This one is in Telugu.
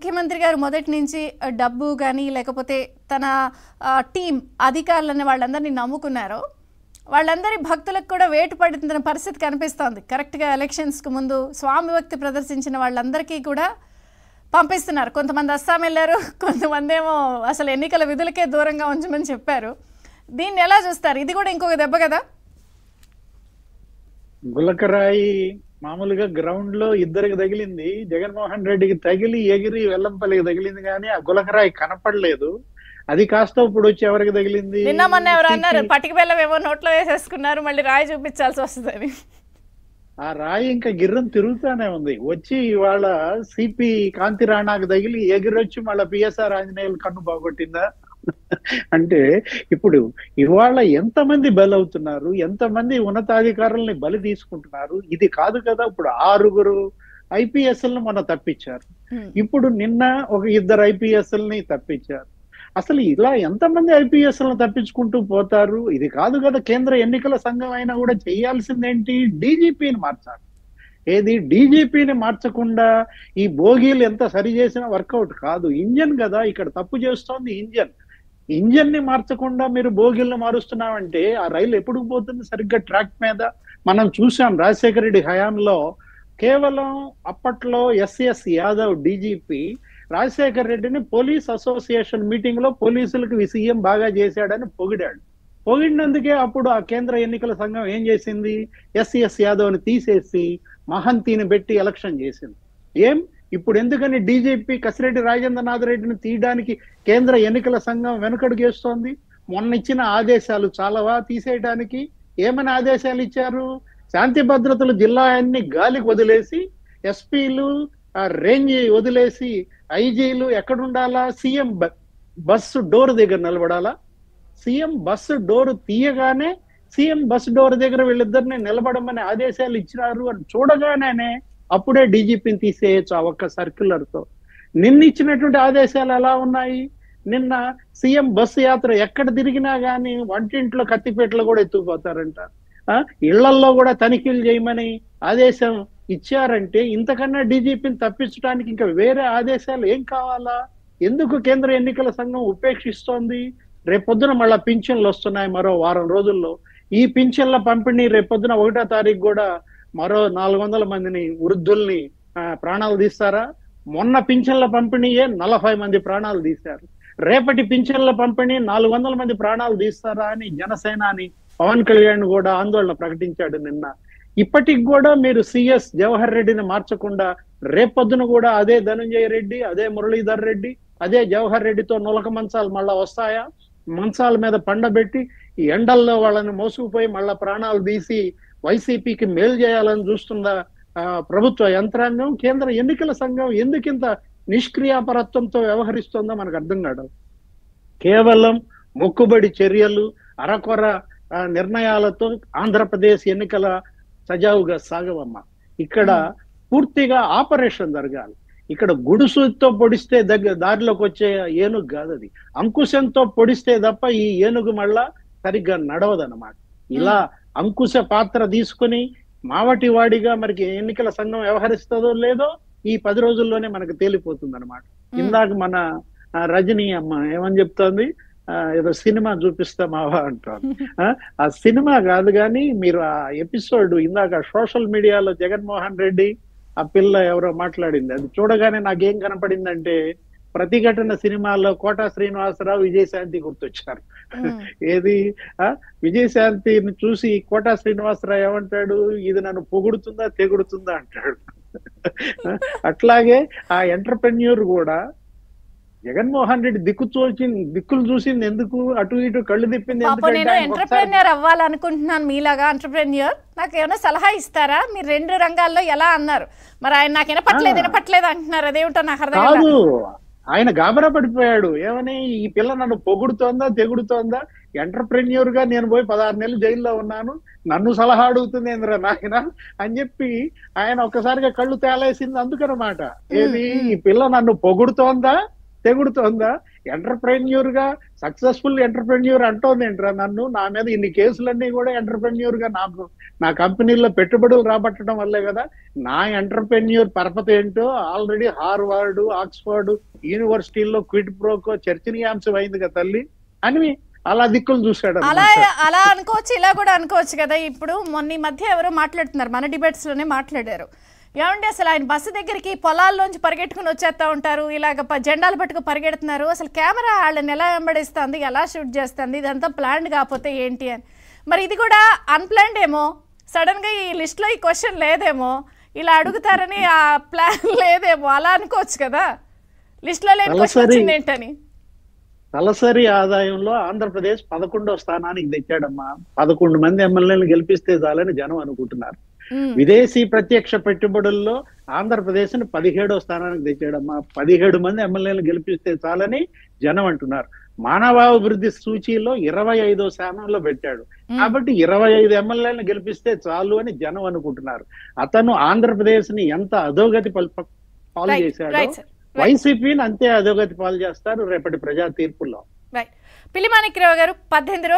ముఖ్యమంత్రి గారు మొదటి నుంచి డబ్బు కానీ లేకపోతే తన టీం అధికారులని వాళ్ళందరినీ నమ్ముకున్నారో వాళ్ళందరి భక్తులకు కూడా వేటు పడుతున్న పరిస్థితి కనిపిస్తోంది. కరెక్ట్గా ఎలక్షన్స్కి ముందు స్వామి భక్తి ప్రదర్శించిన వాళ్ళందరికీ కూడా పంపిస్తున్నారు. కొంతమంది అస్సాం వెళ్ళారు, కొంతమంది ఏమో అసలు ఎన్నికల విధులకే దూరంగా ఉంచమని చెప్పారు. దీన్ని ఎలా చూస్తారు? ఇది కూడా ఇంకొక దెబ్బ కదా. గులకరాయి మామూలుగా గ్రౌండ్ లో ఇద్దరికి తగిలింది, జగన్మోహన్ రెడ్డికి తగిలి ఎగిరి వెల్లంపల్లికి తగిలింది, కానీ ఆ గులకరాయి కనపడలేదు. అది కాస్త ఇప్పుడు వచ్చి ఎవరికి తగిలింది? నిన్న మొన్న ఎవరు అన్నారు పటిక బెల్లం ఏమో నోట్లో వేసేసుకున్నారు, మళ్ళీ రాయి చూపించాల్సి వస్తుందని. ఆ రాయి ఇంకా గిర్రం తిరుగుతానే ఉంది. వచ్చి ఇవాళ సిపి కాంతి రాణాకు తగిలి ఎగిరొచ్చి మళ్ళీ పిఎస్ఆర్ ఆంజనేయులు కన్ను బాగొట్టిందా? అంటే ఇప్పుడు ఇవాళ ఎంతమంది బలవుతున్నారు, ఎంతమంది ఉన్నతాధికారుల్ని బలి తీసుకుంటున్నారు. ఇది కాదు కదా. ఇప్పుడు 6 ఐపీఎస్ఎల్ని మొన్న తప్పించారు, ఇప్పుడు నిన్న ఒక 2 ఐపీఎస్ఎల్ని తప్పించారు. అసలు ఇలా ఎంతమంది ఐపీఎస్ఎల్ని తప్పించుకుంటూ పోతారు? ఇది కాదు కదా. కేంద్ర ఎన్నికల సంఘం అయినా కూడా చేయాల్సిందేంటి? డీజీపీని మార్చాలి. ఏది డీజీపీని మార్చకుండా ఈ బోగీలు ఎంత సరి చేసినా వర్కౌట్ కాదు. ఇంజన్ కదా ఇక్కడ తప్పు చేస్తోంది. ఇంజన్ ని మార్చకుండా మీరు బోగీలను మారుస్తున్నామంటే ఆ రైలు ఎప్పుడు పోతుంది సరిగ్గా ట్రాక్ మీద? మనం చూసాం రాజశేఖర రెడ్డి హయాంలో కేవలం అప్పట్లో ఎస్ఎస్ యాదవ్ డీజీపీ రాజశేఖర రెడ్డిని పోలీస్ అసోసియేషన్ మీటింగ్ లో పోలీసులకు సీఎం బాగా చేశాడని పొగిడాడు. పొగిడినందుకే అప్పుడు ఆ కేంద్ర ఎన్నికల సంఘం ఏం చేసింది? ఎస్ఎస్ యాదవ్ని తీసేసి మహంతిని పెట్టి ఎలక్షన్ చేసింది. ఇప్పుడు ఎందుకని డీజీపీ కసిరెడ్డి రాజేంద్రనాథ్ రెడ్డిని తీయడానికి కేంద్ర ఎన్నికల సంఘం వెనుకడుగు వేస్తోంది? మొన్న ఇచ్చిన ఆదేశాలు చాలవా తీసేయడానికి? ఏమైనా ఆదేశాలు ఇచ్చారు? శాంతి భద్రతలు జిల్లా అన్ని గాలికి వదిలేసి, ఎస్పీలు రేంజ్ వదిలేసి, ఐజీలు ఎక్కడుండాలా? సీఎం బస్సు డోర్ దగ్గర నిలబడాలా? సీఎం బస్సు డోర్ తీయగానే సీఎం బస్సు డోర్ దగ్గర వీళ్ళిద్దరిని నిలబడమని ఆదేశాలు ఇచ్చినారు అని చూడగానే అప్పుడే డీజీపీని తీసేయచ్చు ఆ ఒక్క సర్క్యులర్ తో. నిన్న ఇచ్చినటువంటి ఆదేశాలు ఎలా ఉన్నాయి? నిన్న సీఎం బస్సు యాత్ర ఎక్కడ తిరిగినా గానీ వంటింట్లో కత్తిపేటలో కూడా ఎత్తుకుపోతారంట. ఇళ్లల్లో కూడా తనిఖీలు చేయమని ఆదేశం ఇచ్చారంటే ఇంతకన్నా డీజీపీని తప్పించడానికి ఇంకా వేరే ఆదేశాలు ఏం కావాలా? ఎందుకు కేంద్ర ఎన్నికల సంఘం ఉపేక్షిస్తోంది? రేపొద్దున మళ్ళా పింఛన్లు వస్తున్నాయి మరో వారం రోజుల్లో. ఈ పింఛన్ల పంపిణీ రేపొద్దున 1వ తారీఖు కూడా మరో 400 మందిని వృద్ధుల్ని ప్రాణాలు తీస్తారా? మొన్న పింఛన్ల పంపిణీయే 40 మంది ప్రాణాలు తీశారు. రేపటి పింఛన్ల పంపిణీ 400 మంది ప్రాణాలు తీస్తారా అని జనసేనాని పవన్ కళ్యాణ్ కూడా ఆందోళన ప్రకటించాడు నిన్న. ఇప్పటికి కూడా మీరు సిఎస్ జవహర్ రెడ్డిని మార్చకుండా రేపొద్దున కూడా అదే ధనంజయ రెడ్డి, అదే మురళీధర్ రెడ్డి, అదే జవహర్ రెడ్డితో నులక మంచాలు మళ్ళా వస్తాయా? మంచాల మీద పండబెట్టి ఈ ఎండల్లో వాళ్ళని మోసుకుపోయి మళ్ళా ప్రాణాలు తీసి వైసీపీకి మేలు చేయాలని చూస్తున్న ప్రభుత్వ యంత్రాంగం, కేంద్ర ఎన్నికల సంఘం ఎందుకింత నిష్క్రియాపరత్వంతో వ్యవహరిస్తుందో మనకు అర్థం కాదు. కేవలం మొక్కుబడి చర్యలు, అరకొర నిర్ణయాలతో ఆంధ్రప్రదేశ్ ఎన్నికల సజావుగా సాగవమ్మ. ఇక్కడ పూర్తిగా ఆపరేషన్ జరగాలి. ఇక్కడ గుడుసుతో పొడిస్తే దారిలోకి వచ్చే ఏనుగు కాదు అది, అంకుశంతో పొడిస్తే తప్ప ఈ ఏనుగు మళ్ళా సరిగ్గా నడవదన్నమాట. ఇలా అంకుశ పాత్ర తీసుకుని మావటి వాడిగా మనకి ఎన్నికల సంఘం వ్యవహరిస్తుందో లేదో ఈ 10 రోజుల్లోనే మనకు తేలిపోతుంది అనమాట. ఇందాక మన రజనీ అమ్మ ఏమని చెప్తోంది? ఏదో సినిమా చూపిస్తా మావా అంటారు. ఆ సినిమా కాదు కానీ మీరు ఆ ఎపిసోడ్ ఇందాక సోషల్ మీడియాలో జగన్మోహన్ రెడ్డి ఆ పిల్ల ఎవరో మాట్లాడింది, అది చూడగానే నాకేం కనపడిందంటే ప్రతిఘటన సినిమాలో కోటా శ్రీనివాసరావు, విజయశాంతి గుర్తొచ్చారు. ఏది విజయశాంతిని చూసి కోటా శ్రీనివాసరావు ఏమంటాడు? ఇది నన్ను పొగుడుతుందా తెగుడుతుందా అంటాడు. అట్లాగే ఆ ఎంటర్ప్రెన్యూర్ కూడా జగన్మోహన్ రెడ్డి దిక్కులు చూసింది ఎందుకు? అటు ఇటు కళ్ళు తిప్పింది. నేను ఎంటర్ప్రెన్యూర్ అవ్వాలనుకుంటున్నాను మీలాగా ఎంటర్ప్రెన్యూర్, నాకు ఏమైనా సలహా ఇస్తారా? మీరు 2 రంగాల్లో ఎలా అన్నారు? మరి ఆయన నాకు వినపట్లేదు అంటున్నారు, అదేమిటో నాకు అర్థం కాదు. ఆయన గాబరా పడిపోయాడు. ఏమని? ఈ పిల్ల నన్ను పొగుడుతోందా తెగుడుతోందా? ఎంటర్ప్రెన్యూర్ గా నేను పోయి 16 నెలలు జైల్లో ఉన్నాను, నన్ను సలహా అడుగుతుంది ఏంద్రా నాయన అని చెప్పి ఆయన ఒక్కసారిగా కళ్ళు తేలేసింది అందుకనమాట. ఏది? ఈ పిల్ల నన్ను పొగుడుతోందా తెగుడుతోందా? ఎంటర్ప్రెన్యూర్ గా సక్సెస్ఫుల్ ఎంటర్ప్రెన్యూర్ అంటోంది ఏంట్రా నన్ను? నా మీద ఇన్ని కేసులన్నీ కూడా ఎంటర్ప్రెన్యూర్ గా నా కంపెనీలో పెట్టుబడులు రాబట్టడం వల్లే కదా. నా ఎంటర్ప్రెన్యూర్ పరపతి ఏంటో ఆల్రెడీ హార్వర్డ్, ఆక్స్ఫర్డ్ యూనివర్సిటీల్లో క్విడ్ ప్రోకో చర్చనీయాంశం అయింది కదా తల్లి అని అలా దిక్కులు చూశాడు. అలా అనుకోవచ్చు, ఇలా కూడా అనుకోవచ్చు కదా. ఇప్పుడు మొన్న ఈ మధ్య ఎవరో మాట్లాడుతున్నారు, మన డిబేట్స్ లోనే మాట్లాడారు, ఏమండి అసలు ఆయన బస్సు దగ్గరికి పొలాల్లోంచి పరిగెట్టుకుని వచ్చేస్తూ ఉంటారు, ఇలాగ జెండాలు పట్టుకు పరిగెడుతున్నారు, అసలు కెమెరా వాళ్ళని ఎలా వెంబడిస్తుంది, ఎలా షూట్ చేస్తుంది, ఇదంతా ప్లాన్డ్ కాకపోతే ఏంటి అని. మరి ఇది కూడా అన్ప్లాన్డ్ ఏమో, సడన్ గా ఈ లిస్ట్ లో ఈ క్వశ్చన్ లేదేమో, ఇలా అడుగుతారని ఆ ప్లాన్ లేదేమో, అలా అనుకోవచ్చు కదా. లిస్ట్ లో లేని క్వశ్చన్ వచ్చింది ఏంటని. తలసరి ఆదాయంలో ఆంధ్రప్రదేశ్ 11వ స్థానానికి తెచ్చాడమ్మా. 11 మంది ఎమ్మెల్యేలు గెలిపిస్తే చాలని జనం అనుకుంటున్నారు. విదేశీ ప్రత్యక్ష పెట్టుబడుల్లో ఆంధ్రప్రదేశ్ ని 17వ స్థానానికి తెచ్చాడమ్మా. 17 మంది ఎమ్మెల్యేలు గెలిపిస్తే చాలని జనం అంటున్నారు. మానవాభివృద్ధి సూచీలో 25వ స్థానంలో పెట్టాడు. కాబట్టి 25 ఎమ్మెల్యేలను గెలిపిస్తే చాలు అని జనం అనుకుంటున్నారు. అతను ఆంధ్రప్రదేశ్ ని ఎంత అధోగతి పాలు చేశాడో వైసీపీని అంతే అధోగతి పాలు చేస్తారు రేపటి ప్రజా తీర్పుల్లో. పిల్లి మాణిక్యరావు గారు 18